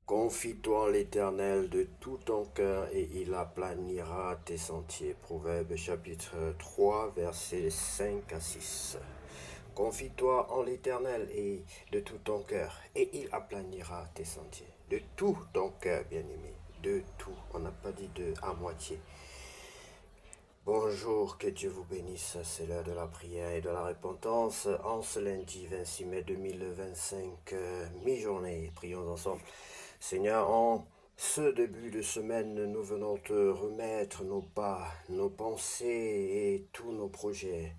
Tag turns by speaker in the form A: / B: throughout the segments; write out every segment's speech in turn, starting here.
A: Confie-toi en l'Éternel de tout ton cœur et il aplanira tes sentiers. Proverbe chapitre 3, versets 5 à 6. Confie-toi en l'Éternel et de tout ton cœur et il aplanira tes sentiers. De tout ton cœur, bien-aimé. De tout. On n'a pas dit de à moitié. Bonjour, que Dieu vous bénisse. C'est l'heure de la prière et de la repentance. En ce lundi 26 mai 2025, mi-journée, prions ensemble. Seigneur, en ce début de semaine, nous venons te remettre nos pas, nos pensées et tous nos projets.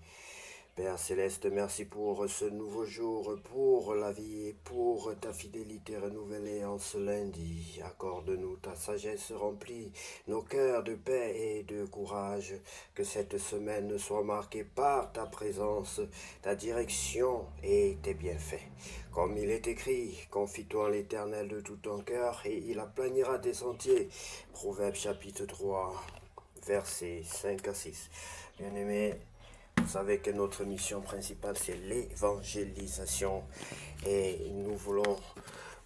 A: Père Céleste, merci pour ce nouveau jour, pour la vie, pour ta fidélité renouvelée en ce lundi. Accorde-nous ta sagesse remplie, nos cœurs de paix et de courage. Que cette semaine soit marquée par ta présence, ta direction et tes bienfaits. Comme il est écrit, confie-toi en l'Éternel de tout ton cœur et il aplanira tes sentiers. Proverbe chapitre 3, versets 5 à 6. Bien-aimés, vous savez que notre mission principale, c'est l'évangélisation. Et nous voulons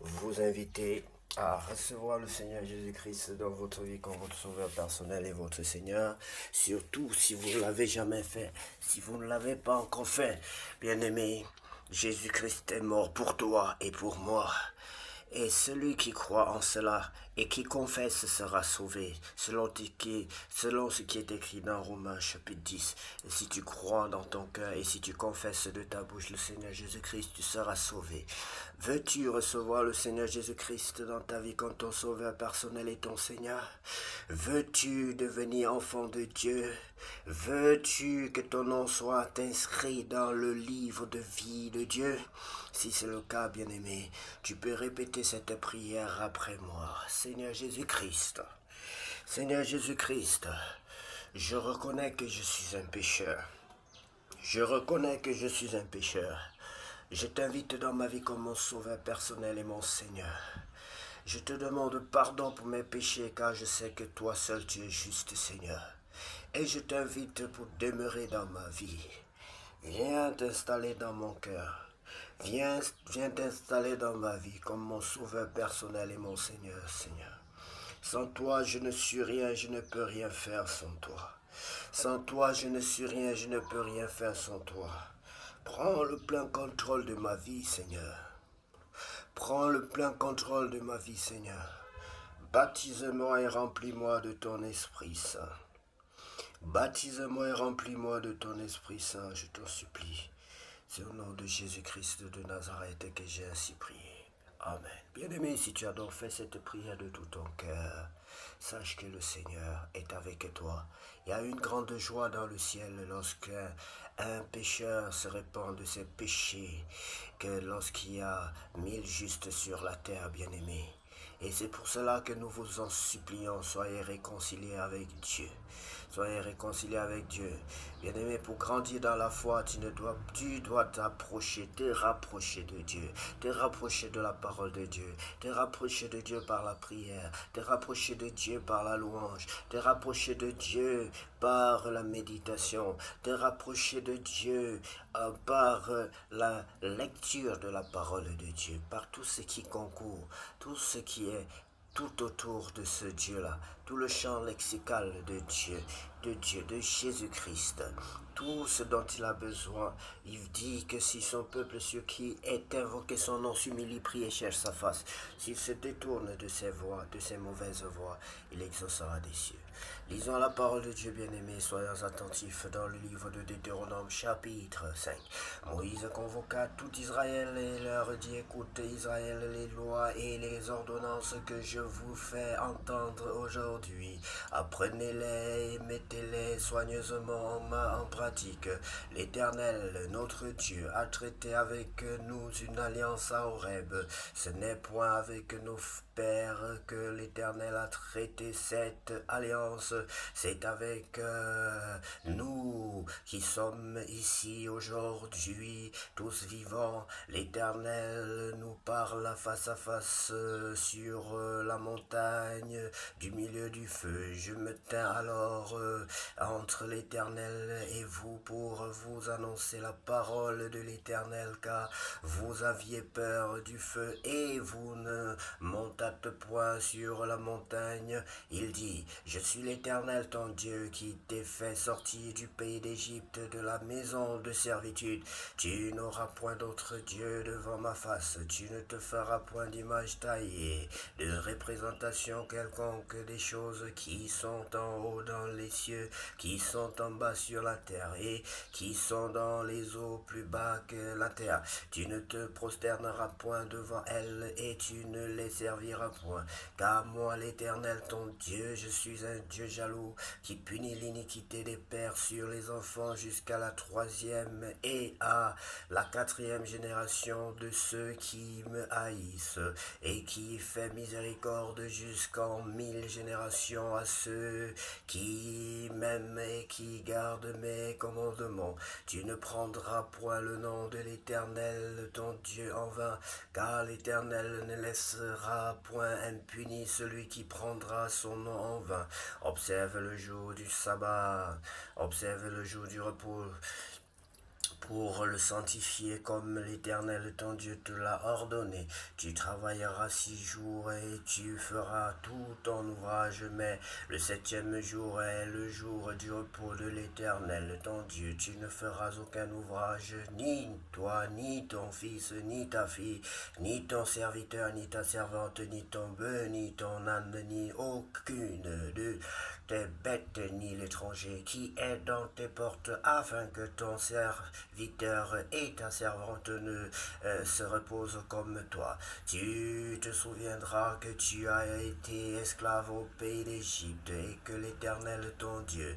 A: vous inviter à recevoir le Seigneur Jésus-Christ dans votre vie comme votre sauveur personnel et votre Seigneur. Surtout si vous ne l'avez jamais fait, si vous ne l'avez pas encore fait, bien-aimé, Jésus-Christ est mort pour toi et pour moi. Et celui qui croit en cela et qui confesse sera sauvé, selon ce qui est écrit dans Romains chapitre 10. Et si tu crois dans ton cœur et si tu confesses de ta bouche le Seigneur Jésus-Christ, tu seras sauvé. Veux-tu recevoir le Seigneur Jésus-Christ dans ta vie comme ton sauveur personnel et ton Seigneur? Veux-tu devenir enfant de Dieu? Veux-tu que ton nom soit inscrit dans le livre de vie de Dieu? Si c'est le cas, bien-aimé, tu peux répéter cette prière après moi. Seigneur Jésus-Christ, Seigneur Jésus-Christ, je reconnais que je suis un pécheur. Je reconnais que je suis un pécheur. Je t'invite dans ma vie comme mon sauveur personnel et mon Seigneur. Je te demande pardon pour mes péchés car je sais que toi seul tu es juste, Seigneur. Et je t'invite pour demeurer dans ma vie. Viens t'installer dans mon cœur. Viens t'installer dans ma vie comme mon sauveur personnel et mon Seigneur, Seigneur. Sans toi, je ne suis rien, je ne peux rien faire sans toi. Sans toi, je ne suis rien, je ne peux rien faire sans toi. Prends le plein contrôle de ma vie, Seigneur. Prends le plein contrôle de ma vie, Seigneur. Baptise-moi et remplis-moi de ton Esprit Saint. Baptise-moi et remplis-moi de ton Esprit Saint, je t'en supplie. C'est au nom de Jésus-Christ de Nazareth que j'ai ainsi prié. Amen. Bien-aimé, si tu as donc fait cette prière de tout ton cœur, sache que le Seigneur est avec toi. Il y a une grande joie dans le ciel lorsqu'un pécheur se répand de ses péchés, que lorsqu'il y a 1000 justes sur la terre, bien-aimé. Et c'est pour cela que nous vous en supplions, soyez réconciliés avec Dieu. Soyez réconciliés avec Dieu. Bien-aimé, pour grandir dans la foi, tu dois t'approcher, te rapprocher de Dieu, te rapprocher de la parole de Dieu, te rapprocher de Dieu par la prière, te rapprocher de Dieu par la louange, te rapprocher de Dieu par la méditation, te rapprocher de Dieu par la lecture de la parole de Dieu, par tout ce qui concourt, tout ce qui est tout autour de ce Dieu-là, tout le champ lexical de Dieu, de Jésus-Christ, tout ce dont il a besoin. Il dit que si son peuple, sur qui est invoqué son nom, s'humilie, prie et cherche sa face, s'il se détourne de ses voies, de ses mauvaises voies, il exaucera des cieux. Lisons la parole de Dieu, bien-aimé, soyons attentifs dans le livre de Deutéronome, chapitre 5. Moïse convoqua tout Israël et leur dit, écoutez Israël, les lois et les ordonnances que je vous fais entendre aujourd'hui. Apprenez-les et mettez-les soigneusement en pratique. L'Éternel, notre Dieu, a traité avec nous une alliance à Horeb. Ce n'est point avec nos pères que l'Éternel a traité cette alliance, c'est avec nous qui sommes ici aujourd'hui, tous vivants. L'Éternel nous parle face à face sur la montagne du milieu du feu. Je me tins alors entre l'Éternel et vous pour vous annoncer la parole de l'Éternel, car vous aviez peur du feu et vous ne montâtes point sur la montagne. Il dit, je suis l'Éternel ton Dieu qui t'ai fait sortir du pays d'Égypte, de la maison de servitude. Tu n'auras point d'autre Dieu devant ma face, tu ne te feras point d'image taillée, de représentation quelconque des choses qui sont en haut dans les cieux, qui sont en bas sur la terre et qui sont dans les eaux plus bas que la terre. Tu ne te prosterneras point devant elles et tu ne les serviras point. Car moi l'Éternel ton Dieu, je suis un Dieu jaloux qui punit l'iniquité des pères sur les enfants jusqu'à la 3e et à la 4e génération de ceux qui me haïssent, et qui fait miséricorde jusqu'en 1000 générations à ceux qui m'aiment et qui gardent mes commandements. Tu ne prendras point le nom de l'Éternel ton Dieu en vain, car l'Éternel ne laissera point impuni celui qui prendra son nom en vain. Observe le jour du sabbat, observe le jour du repos, pour le sanctifier comme l'Éternel ton Dieu te l'a ordonné. Tu travailleras 6 jours et tu feras tout ton ouvrage, mais le 7e jour est le jour du repos de l'Éternel ton Dieu. Tu ne feras aucun ouvrage, ni toi, ni ton fils, ni ta fille, ni ton serviteur, ni ta servante, ni ton bœuf, ni ton âne, ni aucune de tes bêtes, ni l'étranger qui est dans tes portes, afin que ton serviteur et ta servante ne se reposent comme toi. Tu te souviendras que tu as été esclave au pays d'Égypte et que l'Éternel ton Dieu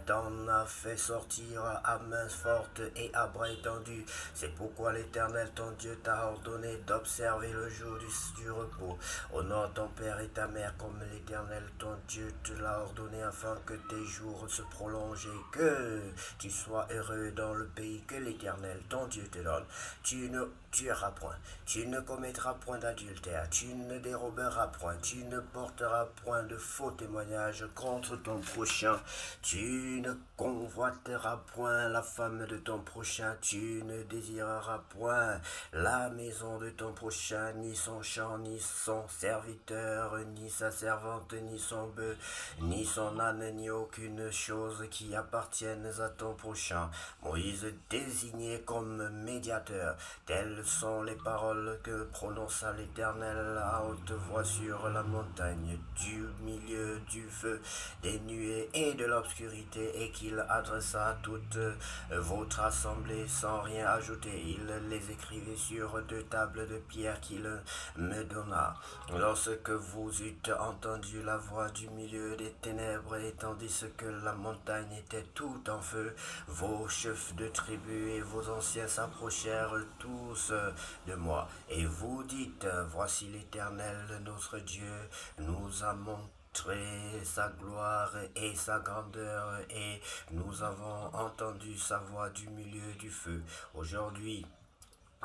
A: t'en a fait sortir à main forte et à bras étendus. C'est pourquoi l'Éternel ton Dieu t'a ordonné d'observer le jour du repos. Honore ton père et ta mère comme l'Éternel ton Dieu te l'a ordonné, afin que tes jours se prolongent et que tu sois heureux dans le pays que l'Éternel ton Dieu te donne. Tu ne tueras point, tu ne commettras point d'adultère, tu ne déroberas point, tu ne porteras point de faux témoignages contre ton prochain, tu ne convoiteras point la femme de ton prochain, tu ne désireras point la maison de ton prochain, ni son champ, ni son serviteur, ni sa servante, ni son bœuf, ni son âne, ni aucune chose qui appartienne à ton prochain. Moïse désigné comme médiateur, telles sont les paroles que prononça l'Éternel à haute voix sur la montagne, du milieu du feu, des nuées et de l'obscurité, et qu'il adressa à toute votre assemblée sans rien ajouter. Il les écrivait sur 2 tables de pierre qu'il me donna. Lorsque vous eûtes entendu la voix du milieu des ténèbres, et tandis que la montagne était tout en feu, vos chefs de tribu et vos anciens s'approchèrent tous de moi, et vous dites, voici l'Éternel notre Dieu nous a montré sa gloire et sa grandeur, et nous avons entendu sa voix du milieu du feu. Aujourd'hui,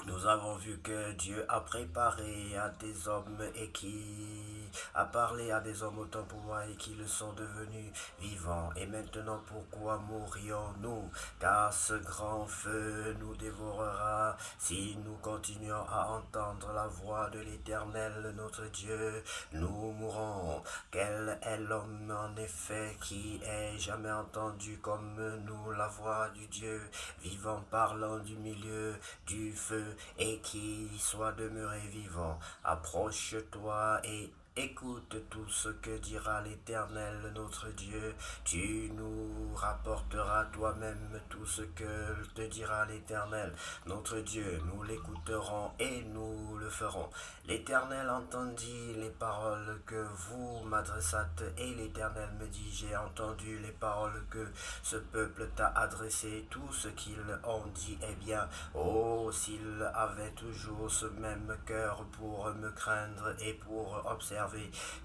A: nous avons vu que Dieu a préparé à des hommes et qui a parlé à des hommes autant pour moi et qui le sont devenus vivants. Et maintenant, pourquoi mourrions-nous? Car ce grand feu nous dévorera si nous continuons à entendre la voix de l'Éternel notre Dieu. Nous mourrons. Quel est l'homme en effet qui ait jamais entendu comme nous la voix du Dieu vivant parlant du milieu du feu, et qui soit demeuré vivant? Approche-toi et écoute tout ce que dira l'Éternel notre Dieu. Tu nous rapporteras toi-même tout ce que te dira l'Éternel notre Dieu. Nous l'écouterons et nous le ferons. L'Éternel entendit les paroles que vous m'adressâtes, et l'Éternel me dit, j'ai entendu les paroles que ce peuple t'a adressées. Tout ce qu'ils ont dit est bien. Oh, s'ils avaient toujours ce même cœur pour me craindre et pour observer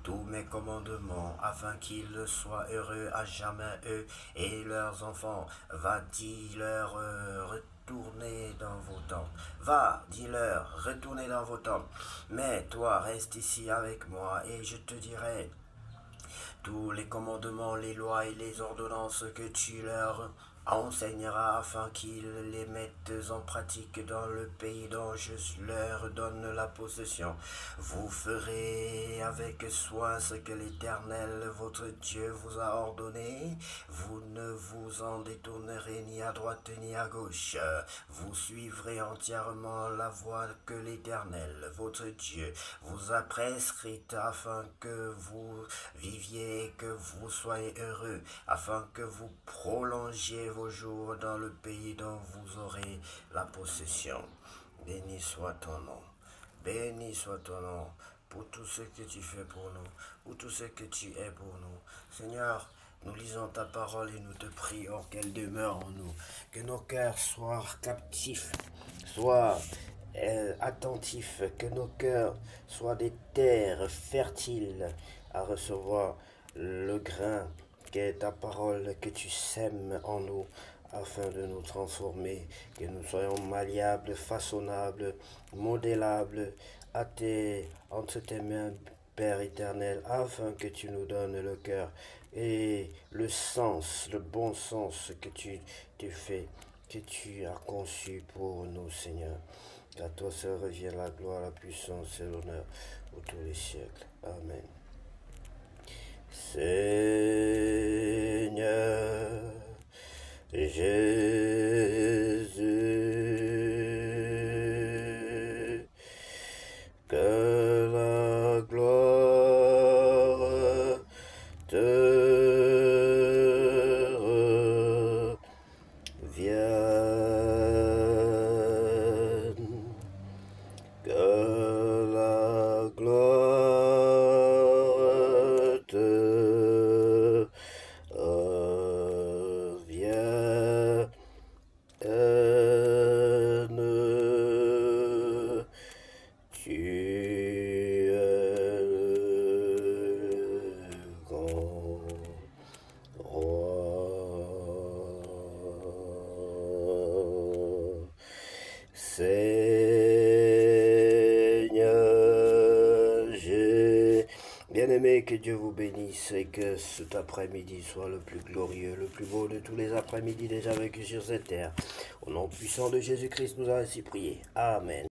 A: tous mes commandements, afin qu'ils soient heureux à jamais, eux et leurs enfants. Va, dis-leur, retournez dans vos tentes. Va, dis-leur, retournez dans vos tentes. Mais toi, reste ici avec moi, et je te dirai tous les commandements, les lois et les ordonnances que tu leur enseignera afin qu'ils les mettent en pratique dans le pays dont je leur donne la possession. Vous ferez avec soin ce que l'Éternel votre Dieu vous a ordonné. Vous ne vous en détournerez ni à droite ni à gauche. Vous suivrez entièrement la voie que l'Éternel votre Dieu vous a prescrite afin que vous viviez et que vous soyez heureux, afin que vous prolongiez vos jours dans le pays dont vous aurez la possession. Béni soit ton nom. Béni soit ton nom pour tout ce que tu fais pour nous, pour tout ce que tu es pour nous. Seigneur, nous lisons ta parole et nous te prions qu'elle demeure en nous, que nos cœurs soient captifs, soient attentifs, que nos cœurs soient des terres fertiles à recevoir le grain qu'est ta parole que tu sèmes en nous, afin de nous transformer, que nous soyons malléables, façonnables, modélables, entre tes mains, Père éternel, afin que tu nous donnes le cœur et le sens, le bon sens que tu fais, que tu as conçu pour nous, Seigneur. À toi seul revient la gloire, la puissance et l'honneur pour tous les siècles. Amen. Seigneur Jésus, que la gloire te revienne, que la gloire te revienne. Tu es le grand roi. Seigneur, j'ai bien aimé, que Dieu vous bénisse et que cet après-midi soit le plus glorieux, le plus beau de tous les après-midi déjà vécus sur cette terre. Au nom puissant de Jésus-Christ, nous avons ainsi prié. Amen.